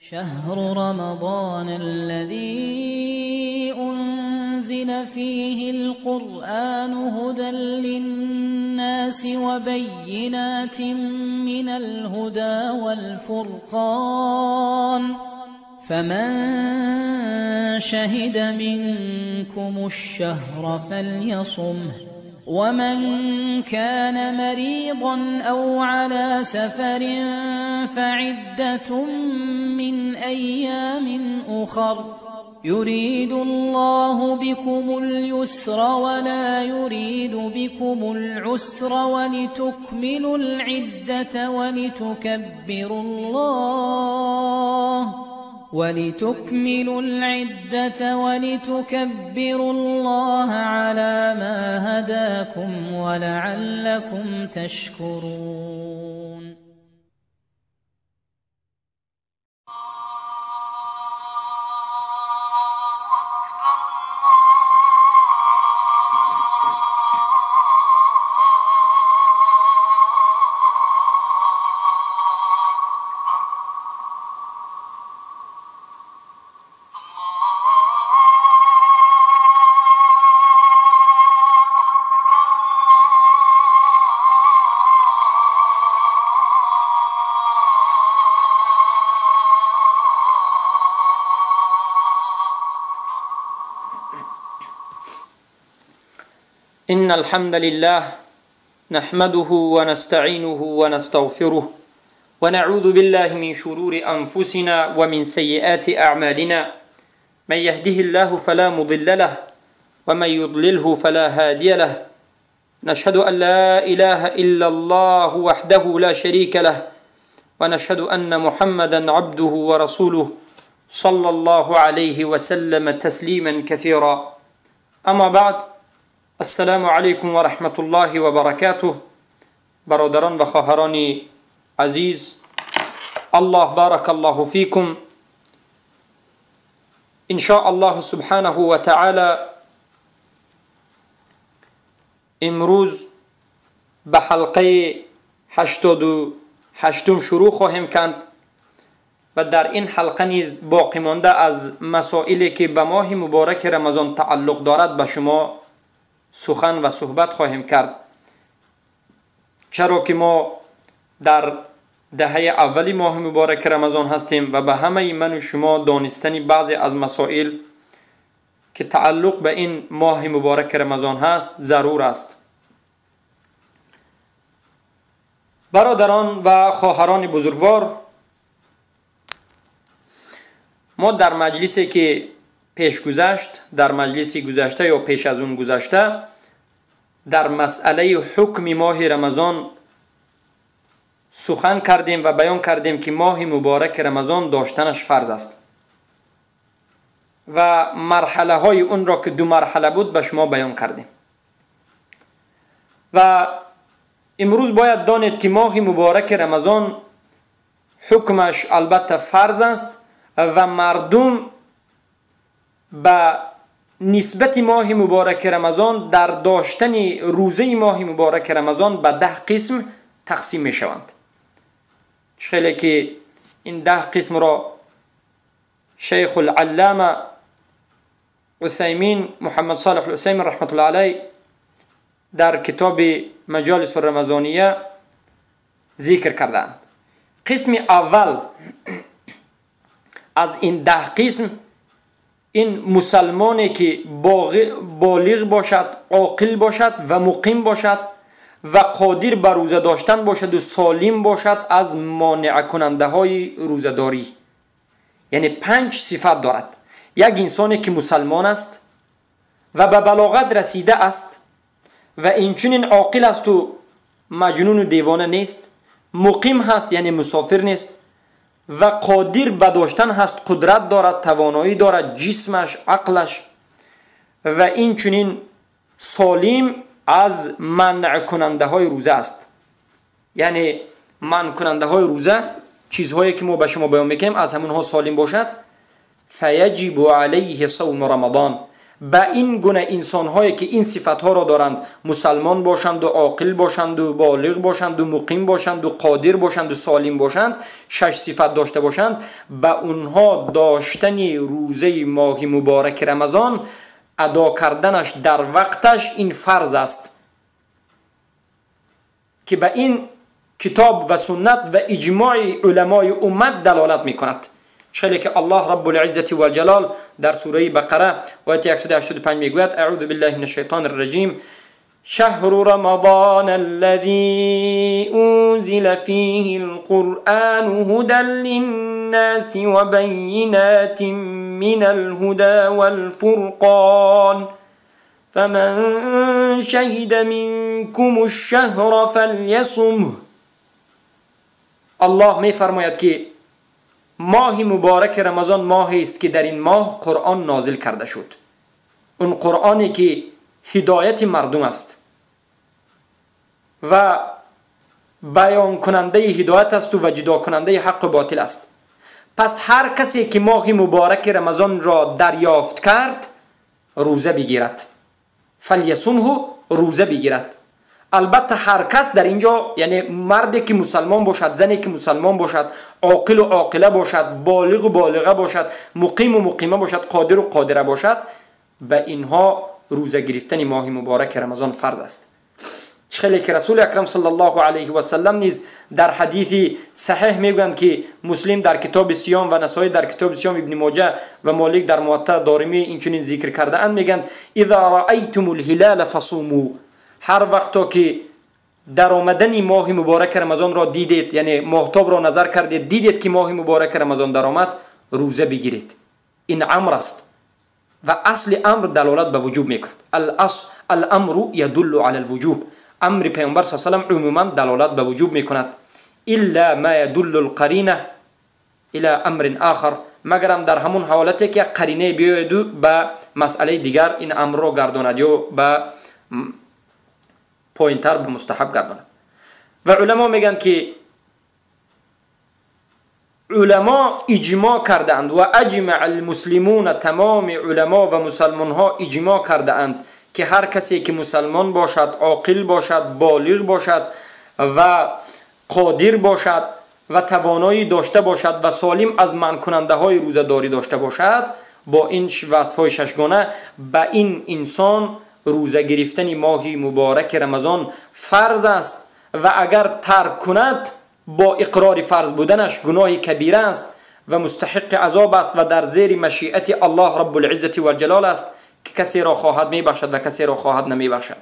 شهر رمضان الذي أنزل فيه القرآن هدى للناس وبينات من الهدى والفرقان فمن شهد منكم الشهر فليصمه ومن كان مريضا أو على سفر فعدة من أيام أخر يريد الله بكم اليسر ولا يريد بكم العسر ولتكملوا العدة ولتكبروا الله على ما هداكم ولعلكم تشكرون. إن الحمد لله نحمده ونستعينه ونستغفره ونعوذ بالله من شرور أنفسنا ومن سيئات أعمالنا من يهده الله فلا مضل له ومن يضلله فلا هادي له نشهد أن لا إله إلا الله وحده لا شريك له ونشهد أن محمدا عبده ورسوله صلى الله عليه وسلم تسليما كثيرا. أما بعد، السلام علیکم و رحمت الله و برکاته. برادران و خواهران عزیز، الله بارک الله فیکم. ان شاء الله سبحانه و تعالی امروز به حلقه 88 شروع خواهیم کرد و در این حلقه نیز باقی مانده از مسائلی که به ماه مبارک رمضان تعلق دارد به شما سخن و صحبت خواهیم کرد، چرا که ما در دهه اولی ماه مبارک رمضان هستیم و به همه من و شما دانستن بعضی از مسائل که تعلق به این ماه مبارک رمضان هست ضرور است. برادران و خواهران بزرگوار، ما در مجلسی که پیش گذشت، در مجلسی گذشته یا پیش از اون گذشته، در مسئله حکم ماه رمضان سخن کردیم و بیان کردیم که ماه مبارک رمضان داشتنش فرض است و مرحله های اون را که 2 مرحله بود به شما بیان کردیم. و امروز باید دانید که ماه مبارک رمضان حکمش البته فرض است و مردم به نسبت ماه مبارک رمضان در داشتن روزه ماه مبارک رمضان به 10 قسم تقسیم می شوند. خیلی که این 10 قسم را شیخ العلامه عثیمین محمد صالح العثیمین رحمت الله علیه در کتاب مجالس الرمضانیه ذکر کردند. قسم اول از این 10 قسم این مسلمانی که بالغ باشد، عاقل باشد و مقیم باشد و قادر بر روزه داشتن باشد و سالم باشد از مانع کننده های روزه‌داری. یعنی 5 صفت دارد. یک انسانی که مسلمان است و به بلاغت رسیده است و اینچنین عاقل است و مجنون و دیوانه نیست، مقیم هست یعنی مسافر نیست و قادر به داشتن هست، قدرت دارد، توانایی دارد، جسمش، عقلش، و این چنین سالم از منع کننده های روزه است. یعنی منع کننده های روزه چیزهایی که ما به شما بیان میکنیم از همونها سالم باشد. فیجب علیه صوم رمضان، به این گونه انسان هایی که این صفت ها را دارند، مسلمان باشند و عاقل باشند و بالغ باشند و مقیم باشند و قادر باشند و سالم باشند، 6 صفت داشته باشند، به اونها داشتن روزه ماه مبارک رمضان، ادا کردنش در وقتش این فرض است که به این کتاب و سنت و اجماع علمای امت دلالت میکند. خیلی که الله رب العزة والجلال در سوره بقره آیه 185 میگوید: اعوذ بالله من الشیطان الرجیم شهر رمضان الذي انزل فيه القرآن هدى للناس وبينات من الهدى والفرقان فمن شهد منكم الشهر فليصمه. الله می فرماید که ماه مبارک رمضان ماهی است که در این ماه قرآن نازل کرده شد. اون قرآنی که هدایت مردم است و بیان کننده هدایت است و جدا کننده حق و باطل است. پس هر کسی که ماه مبارک رمضان را دریافت کرد روزه بگیرد. فلیصمه، روزه بگیرد. البته هر کس در اینجا یعنی مردی که مسلمان باشد، زنی که مسلمان باشد، عاقل و عاقله باشد، بالغ و بالغه باشد، مقیم و مقیمه باشد، قادر و قادره باشد، به اینها روزه گرفتن ماه مبارک رمضان فرض است. خیلی که رسول اکرم صلی الله علیه و سلم نیز در حدیث صحیح میگویند که مسلم در کتاب صیام و نسائی در کتاب صیام، ابن ماجه و مالک در موطأ دارمی اینچنین ذکر کرده اند، میگند اذا رأیتم الهلال فصوموا، هر وقتا که در آمدن ماه مبارک رمضان را دیدید، یعنی ماهتاب را نظر کردید دیدید که ماه مبارک رمضان در آمد، روزه بگیرید. این امر است و اصل امر دلالت به وجوب میکند. الامر يدل على الوجوب، امر پیامبر صلی الله علیه و آله عموما دلالت به وجوب میکند، الا ما يدل القرینه الى امر آخر، مگرم در همون حالتی که قرینه بیاید به مسئله دیگر این امر را گرداند یا به پوینتر به مستحب گرداند. و علما میگن که علما اجماع کردند و اجمع المسلمون، تمام علما و مسلمان ها اجماع کردند که هر کسی که مسلمان باشد، عاقل باشد، بالغ باشد و قادر باشد و توانایی داشته باشد و سالم از منع کننده های روزه داری داشته باشد، با این وصفهای ششگانه به این انسان روزه گرفتن ماه مبارک رمضان فرض است و اگر ترک کند با اقرار فرض بودنش گناه کبیره است و مستحق عذاب است و در زیر مشیت الله رب العزة والجلال است که کسی را خواهد میبخشد و کسی را خواهد نمیبخشد.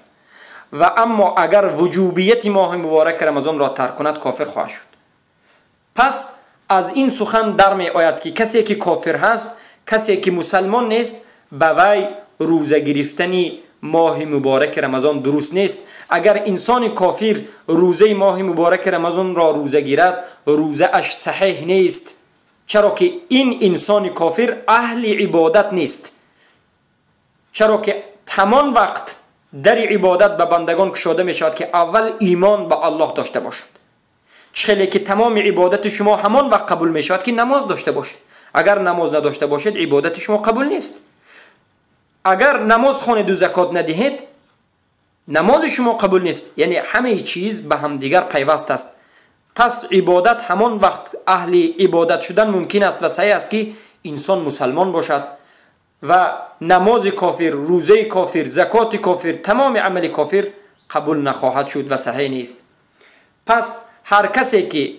و اما اگر وجوبیت ماه مبارک رمضان را ترک کند کافر خواهد شد. پس از این سخن در می آید که کسی که کافر هست، کسی که مسلمان نیست، به وی روزه گرفتن ماه مبارک رمضان درست نیست. اگر انسان کافر روزه ماه مبارک رمضان را روزه گیرد، روزه اش صحیح نیست، چرا که این انسان کافر اهل عبادت نیست، چرا که تمام وقت در عبادت به بندگان گشاده می شود که اول ایمان به الله داشته باشد. خیلی که تمام عبادت شما همان وقت قبول می شود که نماز داشته باشید. اگر نماز نداشته باشید عبادت شما قبول نیست. اگر نماز خوانید و زکات ندهید نماز شما قبول نیست. یعنی همه چیز به هم دیگر پیوست است. پس عبادت همان وقت اهل عبادت شدن ممکن است و صحیح است که انسان مسلمان باشد و نماز کافر، روزه کافر، زکات کافر، تمام عمل کافر قبول نخواهد شد و صحیح نیست. پس هر کسی که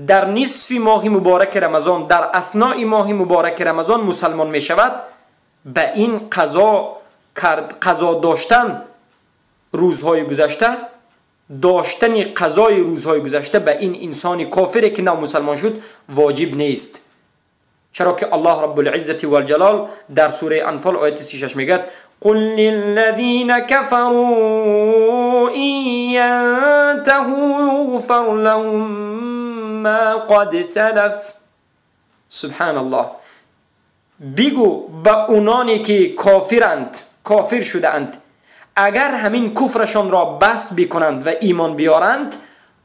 در نصف ماه مبارک رمضان، در اثناء ماه مبارک رمضان مسلمان می شود، به این قضا داشتن روزهای گذشته، داشتن قضای روزهای گذشته به این انسان کافری که نامسلمان شد واجب نیست. چرا که الله رب العزة والجلال در سوره انفال آیت 36 میگه قل للذین كفروا ان ينتهوا یغفر لهم ما قد سلف. سبحان الله. بگو به اونانی که کافر شده اند، اگر همین کفرشان را بس بکنند و ایمان بیارند،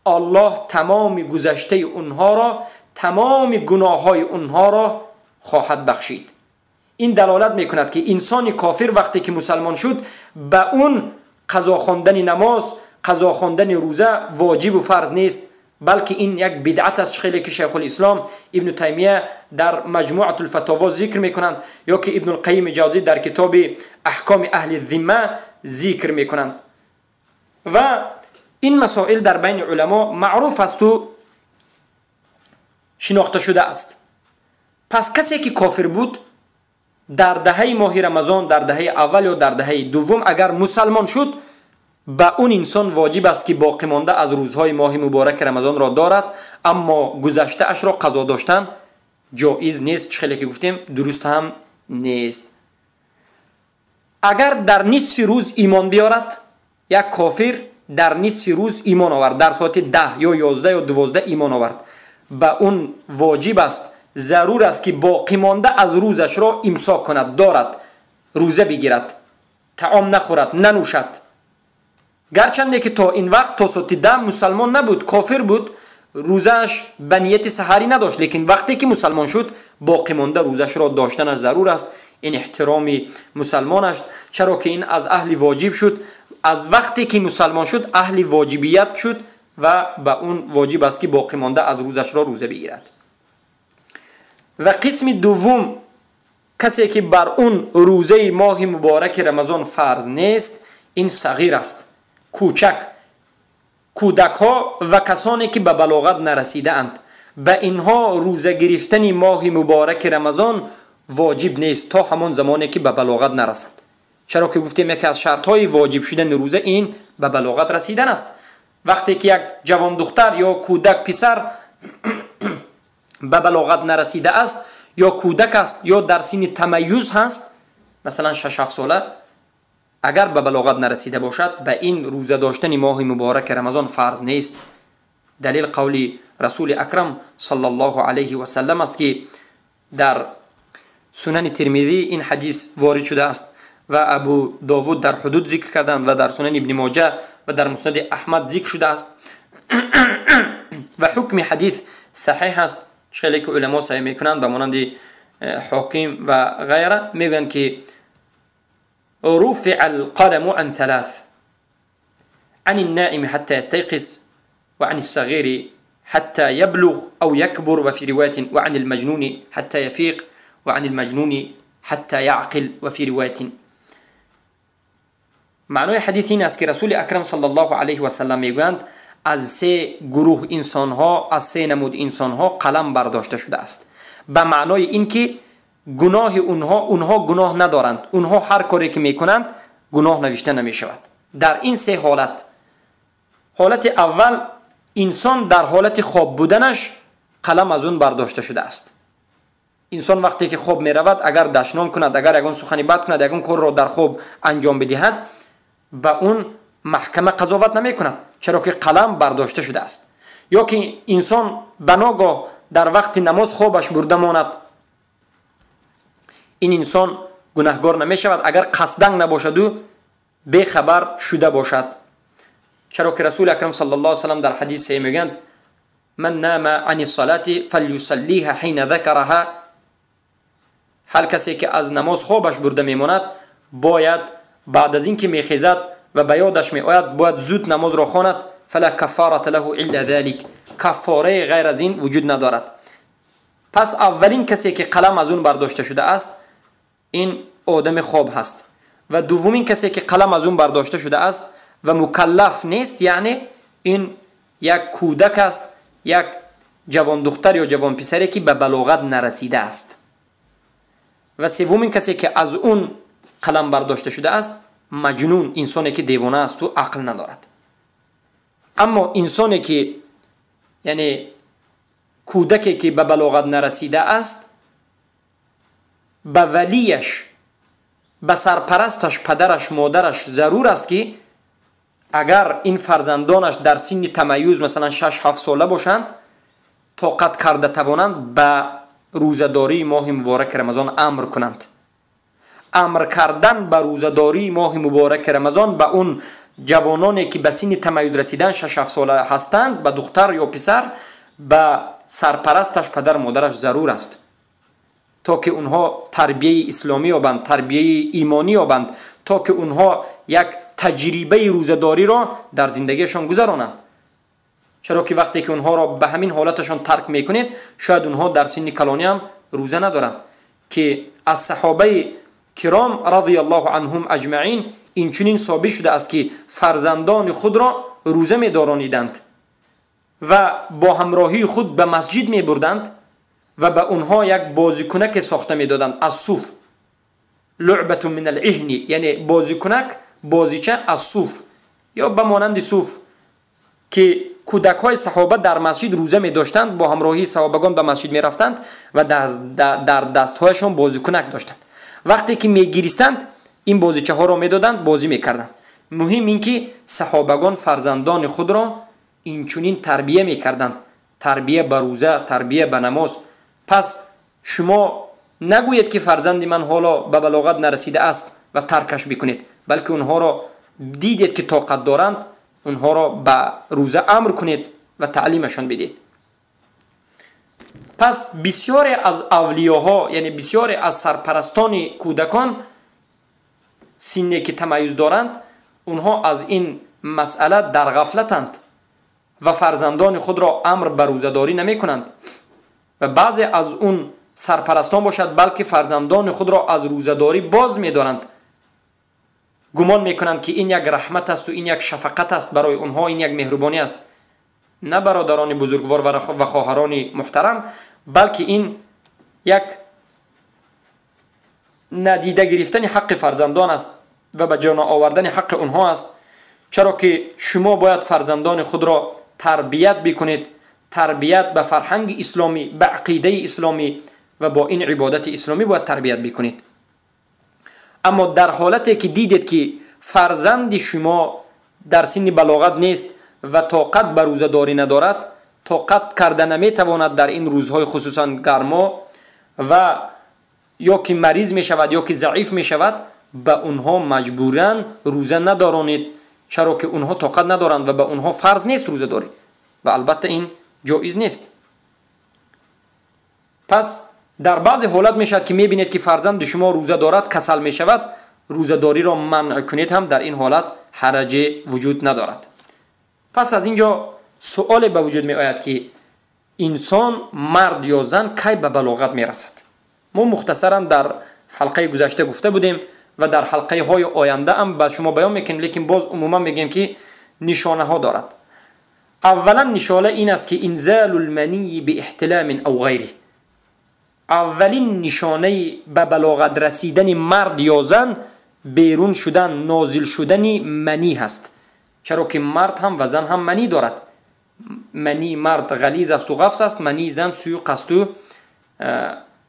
الله تمام گذشته اونها را، تمام گناه های اونها را خواهد بخشید. این دلالت میکند که انسان کافر وقتی که مسلمان شد به اون قضا خواندن نماز، قضا خواندن روزه واجب و فرض نیست، بلکه این یک بدعت است، خیلی که شیخ الاسلام ابن تیمیه در مجموعه الفتاوا ذکر میکنند یا که ابن القیم جوزی در کتاب احکام اهل الذمه ذکر میکنند. و این مسائل در بین علما معروف است و شناخته شده است. پس کسی که کافر بود در دهه ماه رمضان، در دهه اول یا در دهه دوم اگر مسلمان شد، به اون انسان واجب است که باقی مانده از روزهای ماه مبارک رمضان را دارد، اما گذشته اش را قضا داشتن جایز نیست، خیلی که گفتیم درست هم نیست. اگر در نصف روز ایمان بیارد، یک کافر در نصف روز ایمان آورد، در ساعت 10 یا 11 یا 12 ایمان آورد، به اون واجب است، ضرور است که باقی مانده از روزش را امساک کند، دارد، روزه بگیرد، طعام نخورد، ننوشد. گرچنده که تا این وقت تا ساعت 10 مسلمان نبود، کافر بود، روزش به نیت سحری نداشت، لیکن وقتی که مسلمان شد باقی مانده روزش را داشتنش ضرور است. این احترام مسلمان است، چرا که این از اهل واجب شد، از وقتی که مسلمان شد اهل واجبیت شد و به اون واجب است که باقی مانده از روزش را روزه بگیرد. و قسم دوم، کسی که بر اون روزه ماه مبارک رمضان فرض نیست، این صغیر است، کوچک، کودک ها و کسانی که به بلاغت نرسیده اند. به اینها روزه گرفتن ماه مبارک رمضان واجب نیست تا همان زمانی که به بلاغت نرسد، چرا که گفتیم یکی از شرط های واجب شدن روزه این به بلاغت رسیدن است. وقتی که یک جوان دختر یا کودک پسر به بلاغت نرسیده است یا کودک است یا در سن تمیز هست، مثلا 6-7 ساله، اگر به بلاغت نرسیده باشد به این روزه داشتن ماه مبارک رمضان فرض نیست. دلیل قول رسول اکرم صلی الله علیه و سلم است که در سنن ترمذی این حدیث وارد شده است و ابو داود در حدود ذکر کردند و در سنن ابن ماجه و در مسند احمد ذکر شده است و حکم حدیث صحیح است. خیلی که علما سعی میکنند به مانند حاکم و غیره میگن که رفع القلم عن 3، عن النائم حتى يستيقظ، وعن الصغير حتى يبلغ أو يكبر، وفي رواية وعن المجنون حتى يفيق، وعن المجنون حتى يعقل، وفي رواية. معنای حدیث این است که رسول اکرم صلی الله علیه و سلم میگویند از 3 گروه انسان ها، از 3 نمود انسان ها قلم برداشته شده است، به معنای این که گناه اونها گناه ندارند، اونها هر کاری که میکنند گناه نوشته نمی شود. در این 3 حالت، حالت اول انسان در حالت خواب بودنش قلم از اون برداشته شده است. انسان وقتی که خواب می رود اگر دشنام کند، اگر یگان سخنی بد کند، یگان کار را در خواب انجام بدهد، به اون محکمه قضاوت نمی کند، چرا که قلم برداشته شده است. یا که انسان بناگاه در وقت نماز خوابش برده ماند، این انسان گناهگار نمی شود اگر قصدن نباشد و بے خبر شده باشد، چرا که رسول اکرم صلی الله علیه و سلم در حدیث میگویند من نام عن الصلاه فلیصلیها حین ذکرها، هر کسی که از نماز خوابش برده میماند باید بعد از اینکه میخیزد و به یادش میآید باید زود نماز را خواند، فلا کفاره له الا ذلك، کفاره غیر از این وجود ندارد. پس اولین کسی که قلم از اون برداشته شده است این آدم خواب هست، و دومین کسی که قلم از اون برداشته شده است و مکلف نیست، یعنی این یک کودک است، یک جوان دختر یا جوان پسری که به بلاغت نرسیده است. و سومین کسی که از اون قلم برداشته شده است مجنون، انسانی که دیوانه است و عقل ندارد. اما انسانی که یعنی کودکی که به بلاغت نرسیده است، به ولیش، به سرپرستش، پدرش، مادرش ضرور است که اگر این فرزندانش در سن تمیز مثلا 6-7 ساله باشند، طاقت کرده توانند به روزه‌داری ماه مبارک رمضان امر کنند. امر کردن به روزه‌داری ماه مبارک رمضان به اون جوانانی که به سن تمیز رسیدن 6-7 ساله هستند، به دختر یا پسر، به سرپرستش، پدر مادرش ضرور است تا که اونها تربیه اسلامی یابند، تربیه ایمانی یابند، تا که اونها یک تجربه روزه‌داری را در زندگیشان گذرانند. چرا که وقتی که اونها را به همین حالتشان ترک میکنید، شاید اونها در سن کلانی هم روزه ندارند. که از صحابه کرام رضی الله عنهم اجمعین این چنین ثابت شده است که فرزندان خود را روزه می‌دارانیدند و با همراهی خود به مسجد می‌بردند و به اونها یک بازیکنک ساخته می‌دادند از صوف، لعبه من العهن، یعنی بازیکنک، بازیچه از صوف یا به مانند صوف، که کودک‌های صحابه در مسجد روزه می‌داشتند، با همراهی صحابگان به مسجد می‌رفتند و در دست‌هایشان بازیکنک داشتند. وقتی که می‌گریستند این بازیچه‌ها را می‌دادند، بازی می‌کردند. مهم این که صحابگان فرزندان خود را این چنین تربیه می‌کردند، تربیه به روزه، تربیه به نماز. پس شما نگویید که فرزند من حالا به بلاغت نرسیده است و ترکش بکنید، بلکه اونها را دیدید که طاقت دارند، اونها را به روزه امر کنید و تعلیمشان بدید. پس بسیاری از اولیاها، یعنی بسیاری از سرپرستان کودکان سینی که تمیز دارند، اونها از این مسئله در غفلتند و فرزندان خود را امر به روزه‌داری نمی کنند. و بعضی از اون سرپرستان باشد بلکه فرزندان خود را از روزه‌داری باز می دارند، گمان می کنند که این یک رحمت است و این یک شفقت است برای اونها، این یک مهربانی است. نه برادران بزرگوار و خواهران محترم، بلکه این یک ندیده گرفتن حق فرزندان است و به جا آوردن حق اونها است. چرا که شما باید فرزندان خود را تربیت بکنید، تربیت به فرهنگ اسلامی، به عقیده اسلامی و با این عبادت اسلامی باید تربیت بکنید. اما در حالتی که دیدید که فرزند شما در سن بلاغت نیست و طاقت به روزه‌داری ندارد، طاقت کرده نمیتواند در این روزهای خصوصا گرما، و یا که مریض می شود یا که ضعیف می شود، به اونها مجبورن روزه ندارانید، چرا که اونها طاقت ندارند و به اونها فرض نیست روزه داری و البته این جایز نیست. پس در بعضی حالات می شود که می بینید که فرزند شما روزه دارد، کسل می شود، روزه داری را منع کنید، هم در این حالت حرج وجود ندارد. پس از اینجا سوال به وجود می آید که انسان، مرد یا زن، کی به بلاغت می رسد؟ ما مختصرا در حلقه گذشته گفته بودیم و در حلقه های آینده هم به شما بیان میکنیم، لیکن باز عموما میگیم که نشانه ها دارد. اولا نشانه این است که انزال المنی به احتلام او غیره. اولین نشانه به بلاغت رسیدن مرد یا زن بیرون شدن، نازل شدن منی هست. چرا که مرد هم و زن هم منی دارد. منی مرد غلیظ است و غفص است، منی زن سیوق است و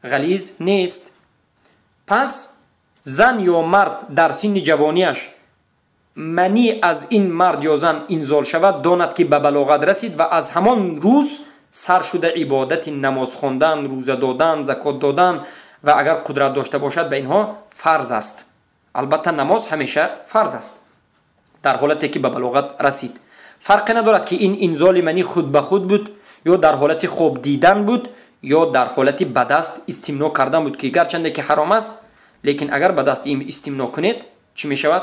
غلیظ نیست. پس زن یا مرد در سن جوانیش منی از این مرد یا زن انزال شود، داند که به بلاغت رسید و از همان روز سر شده عبادت نماز خواندن، روزه دادن، زکات دادن و اگر قدرت داشته باشد به اینها فرض است. البته نماز همیشه فرض است در حالتی که به بلاغت رسید. فرق ندارد که این انزال منی خود به خود بود یا در حالت خواب دیدن بود یا در حالت به دست استمنا کردن بود، که گرچنده که حرام است، لیکن اگر به دست این استمنا کنید چی می شود؟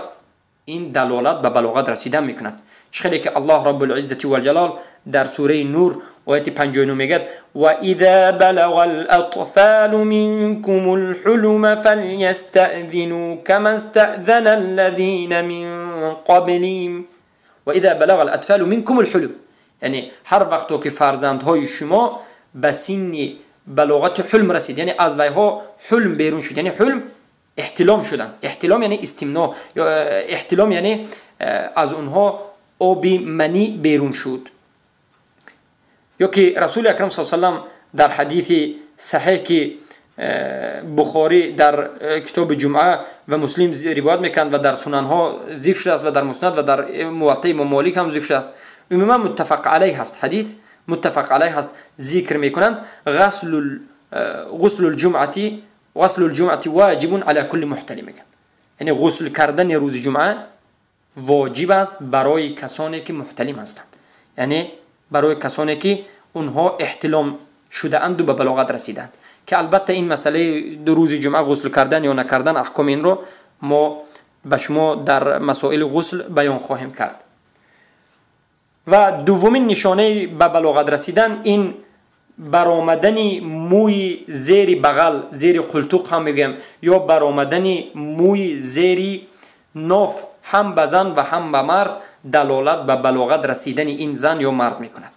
این دلالت به بلاغت رسیدن می کند. چخیلی که الله رب العزت و الجلال در سوره نور آیت 59 میگه و اذا بلغ الاطفال منكم الحلم فليستأذنوا كما استأذن الذين من قبلهم. و اذا بلغ الاطفال منكم الحلم، یعنی هر وقت که فرزندهای شما به سن بلاغت حلم رسید، یعنی از ویها حلم بیرون شد، یعنی حلم احتلام شدن. احتلام یعنی استمنا، یا احتلام یعنی از اونها آب منی بیرون شد. یا که رسول اکرم صلی الله علیه و سلم در حدیث صحیح که بخاری در کتاب جمعه و مسلم روایت میکنند و در سنن ها ذکر شده است و در مسند و در موطأ امام مالک هم ذکر شده است، عموما متفق علیه هست، حدیث متفق علیه هست، ذکر میکنند غسل الجمعه واجب علی کل محتلم. یعنی غسل کردن روز جمعه واجب است برای کسانی که محتلم هستند، یعنی برای کسانی که اونها احتلام شده اند و به بلاغت رسیدند. که البته این مسئله 2 روز جمعه غسل کردن یا نکردن احکام این رو ما به شما در مسائل غسل بیان خواهیم کرد. و دومین نشانه به بلاغت رسیدن این برآمدن موی زیر بغل، زیر قلتوق هم میگم، یا برآمدن موی زیر ناف هم به زن و هم به مرد دلالت به بلاغت رسیدن این زن یا مرد میکند.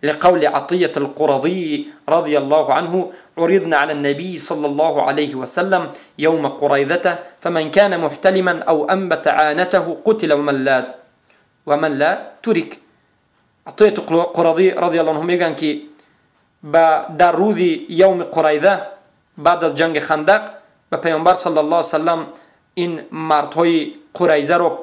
لقول عطية القرظي رضي الله عنه عرضنا على النبي صلى الله عليه وسلم يوم قريظة فمن كان محتلما أو أنبت عانته قتل ومن لا ترك. عطية القرظي رضي الله عنه میگن که در روز یوم قریظه بعد از جنگ خندق به پیامبر صلی الله علیه وسلم این مردهای قریظه رو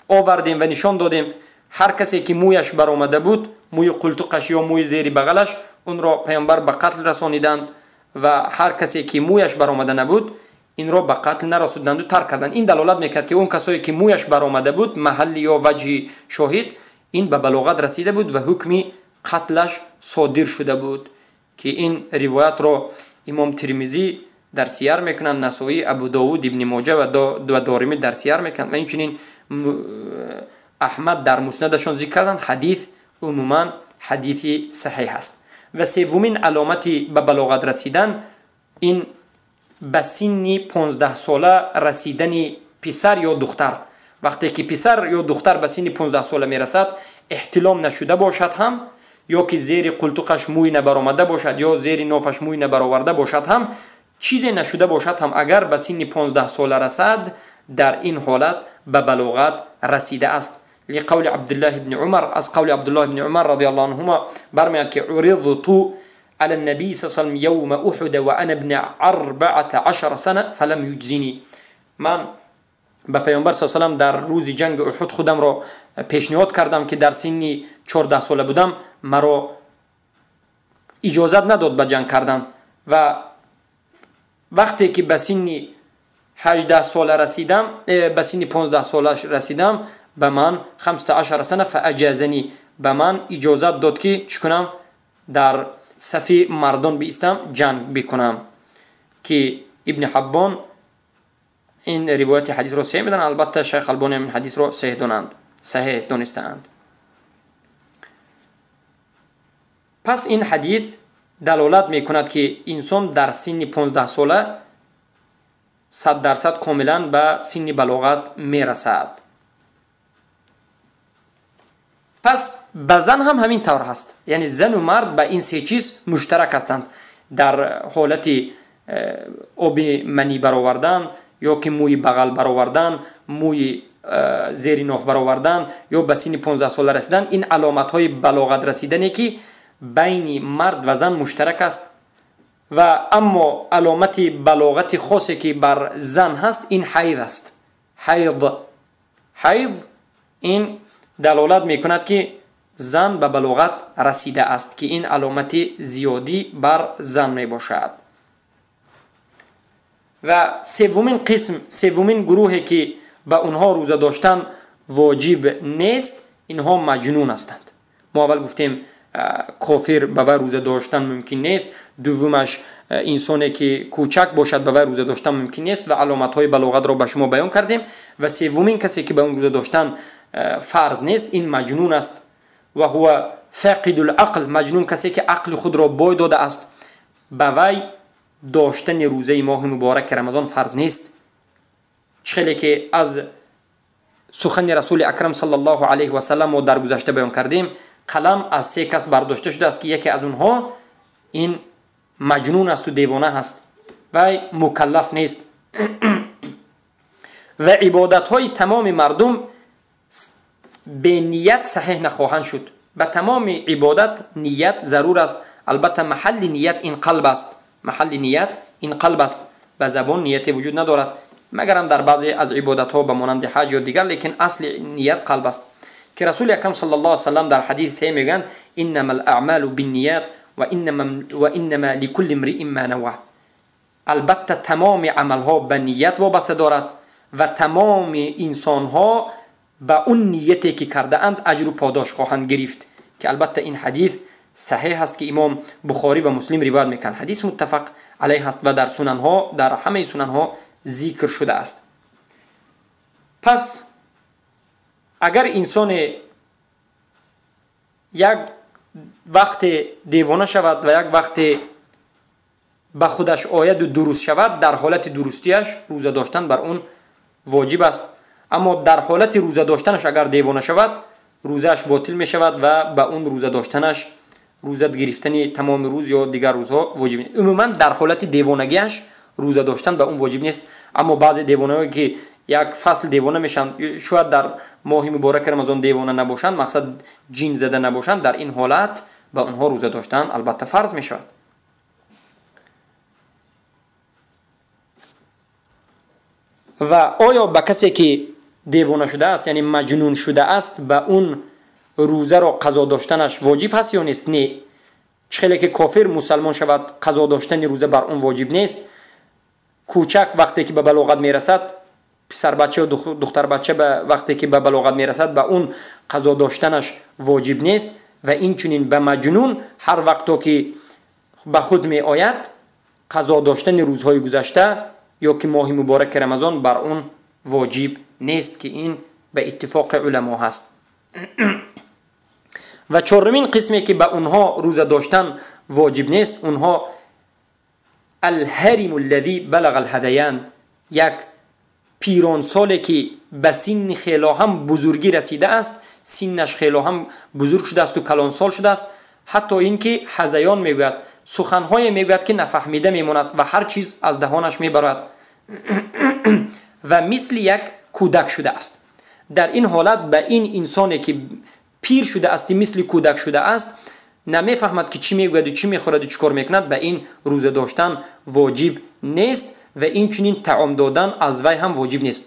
آوردیم و نشان دادیم. هر کسی که مویش برآمده بود، موی قلتوقش یا موی زیر بغلش، اون را پیامبر به قتل رسانیدند و هر کسی که مویش برآمده نبود این را به قتل نرسوندند و ترک کردند. این دلالت میکرد که اون کسایی که مویش برآمده بود، محل یا وجه شاهد، این به بلاغت رسیده بود و حکم قتلش صادر شده بود. که این روایت رو امام ترمذی در سیر میکنن، نسائی، ابو داود، ابن ماجه و دارمی در سیر میکنن و اینچنین احمد در مسندشون ذکر کردن. حدیث عموما حدیث صحیح است. و سومین علامت به بلاغت رسیدن این به سن 15 ساله رسیدن پسر یا دختر. وقتی که پسر یا دختر به سن 15 ساله میرسد، احتلام نشده باشد هم، یا که زیر قلتوقش موی نبرآمده باشد یا زیر نافش موی نبرآورده باشد هم، چیزی نشده باشد هم، اگر به سن 15 ساله رسد، در این حالت به بلاغت رسیده است. لقول عبدالله ابن عمر، از قول عبدالله ابن عمر رضی الله عنهما برمیاد که عرضت على النبي صلی الله علیه و سلم یوم احد و انا ابن 14 سنه فلم یجزنی. من به پیامبر صلی الله علیه و سلم در روز جنگ احد خودم را پیشنهاد کردم که در سن 14 ساله بودم، مرا اجازت نداد به جنگ کردن و وقتی که به سن 18 ساله رسیدم، به سن 15 ساله رسیدم، به من 15 سنه فاجازنی، به من اجازت داد که چکنم در صف مردان بیستم، جنگ بکنم. که ابن حبان این روایت حدیث رو صحیح میدن، البته شیخ البانی این حدیث رو صحیح دانستند. پس این حدیث دلالت میکند که انسان در سن 15 ساله 100% کاملا به سن بلاغت میرسد. پس به زن هم همین طور هست، یعنی زن و مرد به این 3 چیز مشترک هستند. در حالت آب منی برآوردن، یا که موی بغل برآوردن، موی زیر ناف برآوردن، یا به سن 15 ساله رسیدن، این علامت های بلاغت رسیدنی که بین مرد و زن مشترک است. و اما علامت بلاغت خاصی که بر زن هست این حیض است. حیض این دلالت میکند که زن به بلاغت رسیده است، که این علامت زیادی بر زن می باشد. و سومین گروهی که به اونها روزه داشتن واجب نیست، اینها مجنون هستند. ما اول گفتیم کافر به روزه داشتن ممکن نیست، دومش انسانی که کوچک باشد به روزه داشتن ممکن نیست و علامت های بلاغت را به شما بیان کردیم. و سومین کسی که به اون روزه داشتن فرض نیست، این مجنون است. و هو فاقد العقل، مجنون کسی که عقل خود را بای داده است، به وی داشتن روزه ماه مبارک رمضان فرض نیست. چخیلی که از سخن رسول اکرم صلی الله علیه و سلم ما در گذشته بیان کردیم، قلم از 3 کس برداشته شده است که یکی از اونها این مجنون است و دیوانه است و مکلف نیست. و عبادت های تمام مردم به نیت صحیح نخواهند شد. به تمام عبادت نیت ضرور است، البته محل نیت این قلب است. به زبان نیت وجود ندارد مگرم در بعضی از عبادت ها به مانند حج یا دیگر، لیکن اصل نیت قلب است. که رسول اکرم صلی الله علیه و سلم در حدیث صحیح میگن انما الاعمال بالنیات و انما لكل امرئ ما نوى. البته تمام عمل ها به نیت وابسته دارد و تمام انسان ها به اون نیتی که کرده اند اجر و پاداش خواهند گرفت. که البته این حدیث صحیح است که امام بخاری و مسلم روایت میکنند. حدیث متفق علیه است و در سنن ها، در همه سنن ها ذکر شده است. پس اگر انسان یک وقت دیوانه شود و یک وقت به خودش آید و درست شود، در حالت درستیش روزه داشتن بر اون واجب است. اما در حالت روزه داشتنش اگر دیوانه شود، روزهش باطل می شود و به اون روزه داشتنش، روزه گرفتن تمام روز یا دیگر روزها واجب نیست. عموما در حالت دیوانگیش روزه داشتن به اون واجب نیست. اما بعضی دیوانه‌ها که یک فصل دیوانه میشن، شاید در ماه مبارک رمضان دیوانه نباشند، مقصد جین زده نباشند، در این حالت به اونها روزه داشتن البته فرض می شود. و آیا به کسی که دیوانه شده است، یعنی مجنون شده است، به اون روزه را قضا داشتنش واجب هست یا نیست؟ نه. چخیلی که کافر مسلمان شود قضا داشتن روزه بر اون واجب نیست. کوچک وقتی که به بلاغت میرسد، پسر بچه و دختر بچه وقتی که به بلاغت میرسد، به اون قضا داشتنش واجب نیست. و این چنین به مجنون هر وقتا که به خود می آید قضا داشتن روزهای گذشته یا که ماه مبارک رمضان بر اون واجب نیست، که این به اتفاق علما هست. و چهارمین قسمی که به اونها روزه داشتن واجب نیست، اونها الحرم الذی بلغ الهدیان، یک پیران سالی که به سن خیلی هم بزرگی رسیده است، سنش خیلی هم بزرگ شده است و کلان سال شده است، حتی اینکه هذیان میگوید، سخنهای میگوید که نفهمیده میماند و هر چیز از دهانش میبرد و مثل یک کودک شده است. در این حالت به این انسانی که پیر شده است، مثل کودک شده است، نمیفهمد که چی میگوید و چی میخورد و چی کار میکند، به این روزه داشتن واجب نیست. و این چنین طعام دادن از وی هم واجب نیست.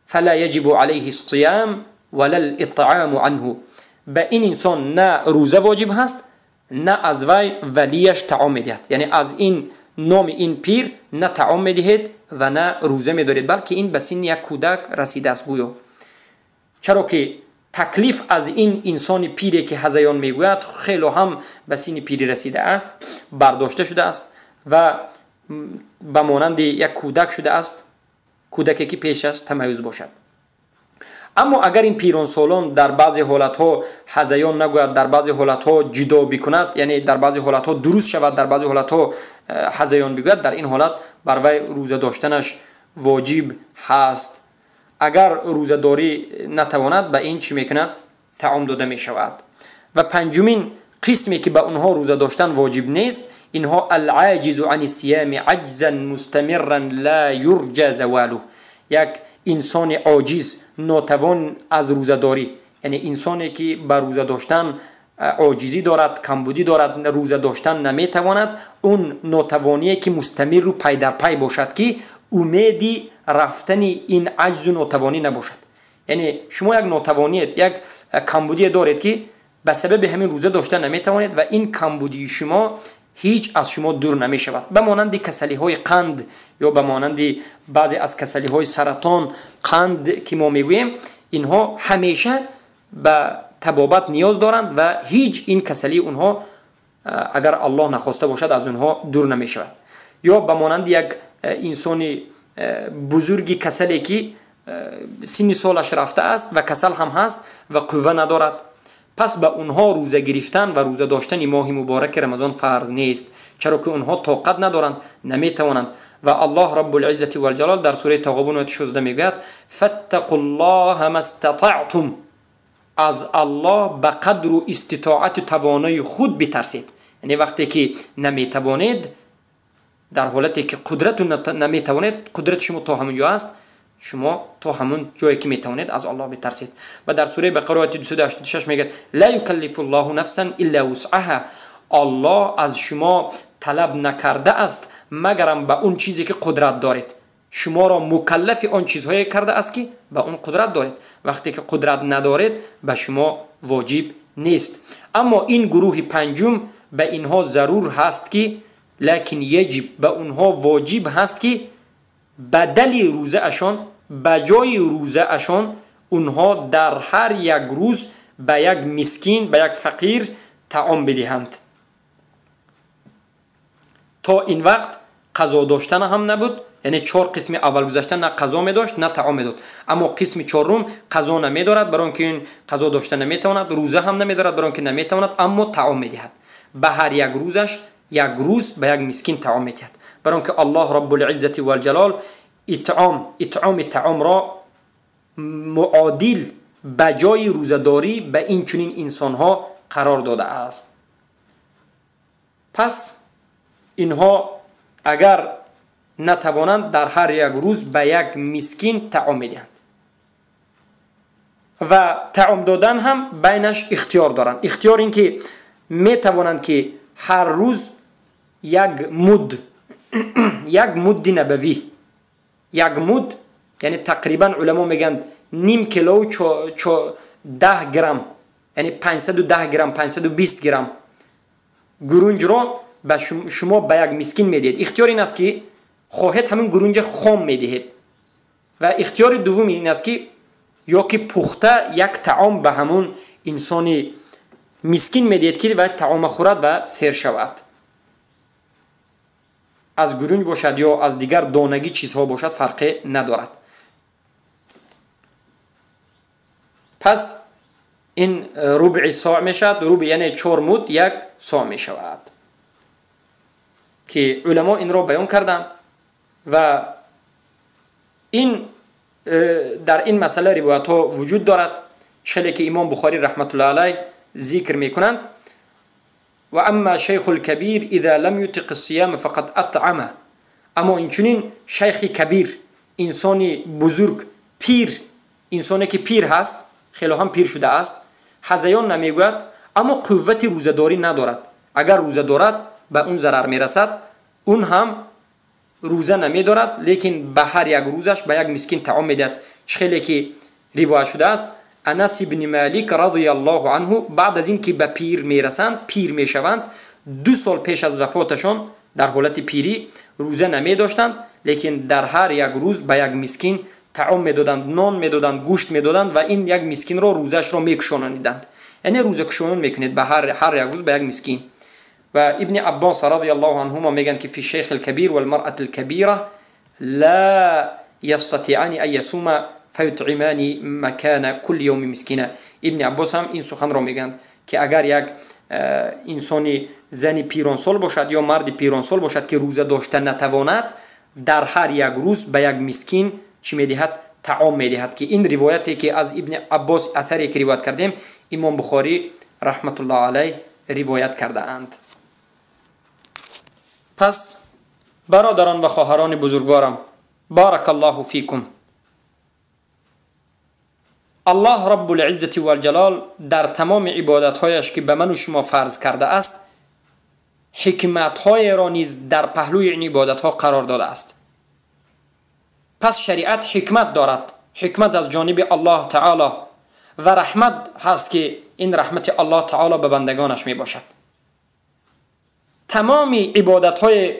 فلا یجب علیه الصیام ولا الاطعام عنه. به این انسان نه روزه واجب هست، نه از وی ولیش طعام میدهد، یعنی از این نام این پیر نه طعام میدهید و نه روزه میدارید، بلکه این به سن یک کودک رسیده است گویا. چرا که تکلیف از این انسان پیری که هذیان میگوید خیلی هم به سن پیری رسیده است، برداشته شده است و به مانند یک کودک شده است، کودکی که پیشش تمیز باشد. اما اگر این پیران سالان در بعضی حالتها هذیان نگوید، در بعضی حالتها جدا بکند، یعنی در بعضی حالتها درست شود، در بعضی حالتها هذیان بگوید، در این حالت بر وی روزه داشتنش واجب هست. اگر روزه داری نتواند، به این چی میکند؟ طعام داده می شود. و پنجمین قسمی که به اونها روزه داشتن واجب نیست، اینها العاجز عن الصيام عجزا مستمرا لا یرجى زواله. یک انسان عاجز، ناتوان از روزه داری، یعنی انسانی که به روزه داشتن عاجزی دارد، کمبودی دارد، روزه داشتن نمیتواند، اون ناتوانیه که مستمر رو پی در پی باشد، که امیدی رفتن این عجز و ناتوانی نباشد. یعنی شما یک ناتوانیت، یک کمبودی دارید که به سبب همین روزه داشتن نمیتوانید و این کمبودی شما هیچ از شما دور نمی شود. به مانند کسلی های قند یا به مانند بعضی از کسلی های سرطان قند که ما میگوییم، اینها همیشه به طبابت نیاز دارند و هیچ این کسلی اونها اگر الله نخواسته باشد از اونها دور نمی شود. یا به مانند یک انسان بزرگی کسلی که سن سالش رفته است و کسل هم هست و قوه ندارد، پس به اونها روزه گرفتن و روزه داشتن ماه مبارک رمضان فرض نیست، چرا که اونها طاقت ندارند، نمیتوانند. و الله رب العزت و الجلال در سوره تغابن آیه 16 میگوید فاتقوا الله ما استطعتم، از الله به قدر و استطاعت و توانای خود بترسید. یعنی وقتی که نمیتوانید، در حالتی که قدرت نمیتوانید، قدرت شما تا همون جا است، شما تا همون جایی که میتوانید از الله بترسید. و در سوره بقره آیه 286 میگه لا یکلف الله نفسا الا وسعها، الله از شما طلب نکرده است مگرم به اون چیزی که قدرت دارید. شما را مکلف آن چیزهایی کرده است که به اون قدرت دارید. وقتی که قدرت ندارید به شما واجب نیست. اما این گروه پنجم به اینها ضرور هست که لکن یجب، به اونها واجب هست که بدل روزه اشان، بجای روزه اشان، اونها در هر یک روز به یک مسکین، به یک فقیر طعام بدهند تا این وقت قضا داشتن هم نبود، یعنی 4 قسم اول گذشتن نه قضا می داشت نه طعام می داد، اما قسم 4 قضا نمی دارد برای اینکه این قضا داشتن نمی تواند، روزه هم نمی دارد برای اینکه نمی تواند، اما طعام می دهد. به هر یک روزش یک روز به یک مسکین طعام می دهد، برای اینکه الله رب العزت و الجلال اطعام را معادل به جای روزداری به این چنین انسان ها قرار داده است. پس اینها اگر نتوانند در هر یک روز به یک مسکین طعام میدهند و طعام دادن هم بینش اختیار دارند. اختیار این که میتوانند که هر روز یک مد نبوی، یک مد یعنی تقریبا علما میگن نیم کیلو 10 گرم، یعنی 510 گرم 520 گرم گرونج را به شما به یک مسکین میدهید. اختیار این است که خواهید همین گرونج خام میدهید و اختیار دوم این است که یا که پخته یک طعام به همون انسان مسکین میدهید که باید طعام خورد و سیر شود، از گرونج باشد یا از دیگر دانگی چیزها باشد فرقی ندارد. پس این ربع ساع میشد، ربع یعنی 4 مد یک ساع میشود که علما این را بیان کردند و این در این مسئله روایت ها وجود دارد، چلی که امام بخاری رحمت الله علیه ذکر میکنند و اما شیخ الکبیر اذا لم یطق الصیام فقط اطعمه، اما این چنین شیخ کبیر، انسانی بزرگ پیر، انسانی که پیر هست خیلی هم پیر شده است، هذیان نمیگوید اما قوت روزداری ندارد، اگر روزه دارد به اون ضرر میرسد، اون هم روزه نمیدارد لیکن به هر یک روزش به یک مسکین طعام میدهد. خیلی که روایت شده است انس بن مالک رضی الله عنه بعد از این که به پیر میرسند، پیر میشوند، 2 سال پیش از وفاتشان در حالت پیری روزه نمیداشتند لیکن در هر یک روز به یک مسکین طعام میدادند، نان میدادند، گوشت میدادند و این یک مسکین را روزش را میکشانیدند، یعنی روزه کشان میکنید به هر یک روز به یک مسکین. و ابن عباس رضی الله عنهما میگن که فی شیخ الکبیر والمرأة الكبیره لا یستطیعان ان یصوم فیطعمان مکان کل یوم مسکینه. ابن عباس هم این سخن را میگن که اگر یک انسانی زنی پیرانسال باشد یا مرد پیرانسال باشد که روزه داشتن نتواند، در هر یک روز به یک مسکین چی میدهد؟ طعام میدهد. که این روایتی که از ابن عباس اثری که روایت کردیم امام بخاری رحمت الله علیه روایت کرده اند. پس برادران و خواهران بزرگوارم، بارک الله فیکم، الله رب العزت و الجلال در تمام عبادتهایش که به من و شما فرض کرده است حکمتهای را نیز در پهلوی این عبادتها قرار داده است. پس شریعت حکمت دارد، حکمت از جانب الله تعالی و رحمت هست که این رحمت الله تعالی به بندگانش می باشد. تمام عبادتهای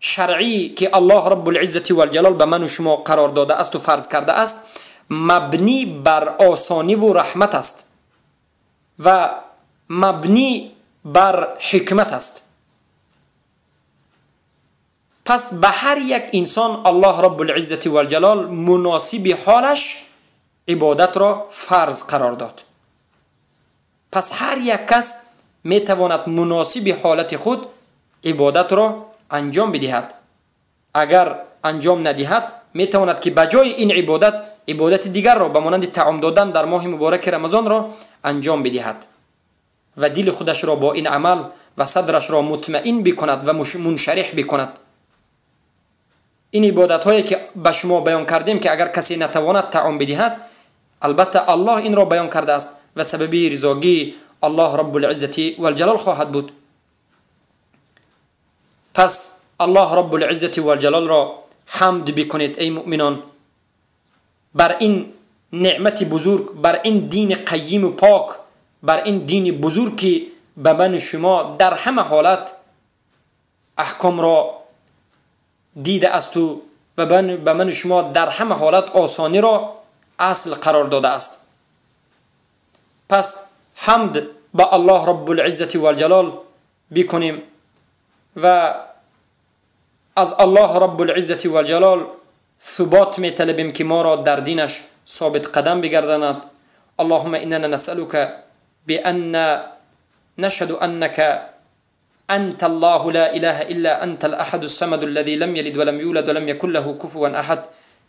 شرعی که الله رب العزت و الجلال به من و شما قرار داده است و فرض کرده است مبنی بر آسانی و رحمت است و مبنی بر حکمت است. پس به هر یک انسان الله رب العزت و الجلال مناسب حالش عبادت را فرض قرار داد. پس هر یک کس می تواند مناسب حالت خود عبادت را انجام بدهد. اگر انجام ندهد می تواند که بجای این عبادت دیگر را به مانند طعام دادن در ماه مبارک رمضان را انجام بدهد و دل خودش را با این عمل و صدرش را مطمئن بکند و منشرح بکند. این عبادت هایی که به شما بیان کردیم که اگر کسی نتواند طعام بدهد، البته الله این را بیان کرده است و سببی رضاگی الله رب العزت و الجلال خواهد بود. پس الله رب العزت و الجلال را حمد بکنید ای مؤمنان بر این نعمت بزرگ، بر این دین قیم و پاک، بر این دین بزرگ که به من شما در همه حالت احکام را دیده است و به من شما در همه حالت آسانی را اصل قرار داده است. پس حمد به الله رب العزت و الجلال بکنیم و از الله رب العزة و الجلال ثبات می طلبیم که ما را در دینش ثابت قدم بگرداند. اللهم اننا نسألك بأن نشهد أنك أنت الله لا إله إلا أنت الأحد الصمد الذي لم يلد ولم يولد ولم يكن له كفوا أحد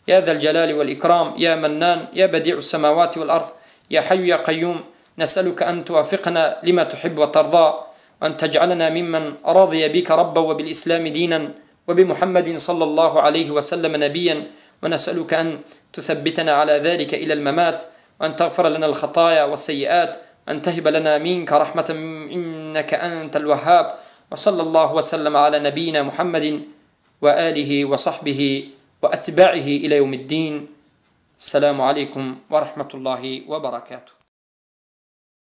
يا ذا الجلال والإكرام يا منان يا بديع السماوات والأرض يا حي يا قيوم. نسألك أن توافقنا لما تحب وترضى وأن تجعلنا ممن رضي بك ربا وبالإسلام دينا وبمحمد صلى الله عليه وسلم نبيا. ونسألك أن تثبتنا على ذلك إلى الممات وأن تغفر لنا الخطايا والسيئات وأن تهب لنا منك رحمة إنك أنت الوهاب. وصلى الله وسلم على نبينا محمد وآله وصحبه وأتباعه إلى يوم الدين. السلام عليكم ورحمة الله وبركاته.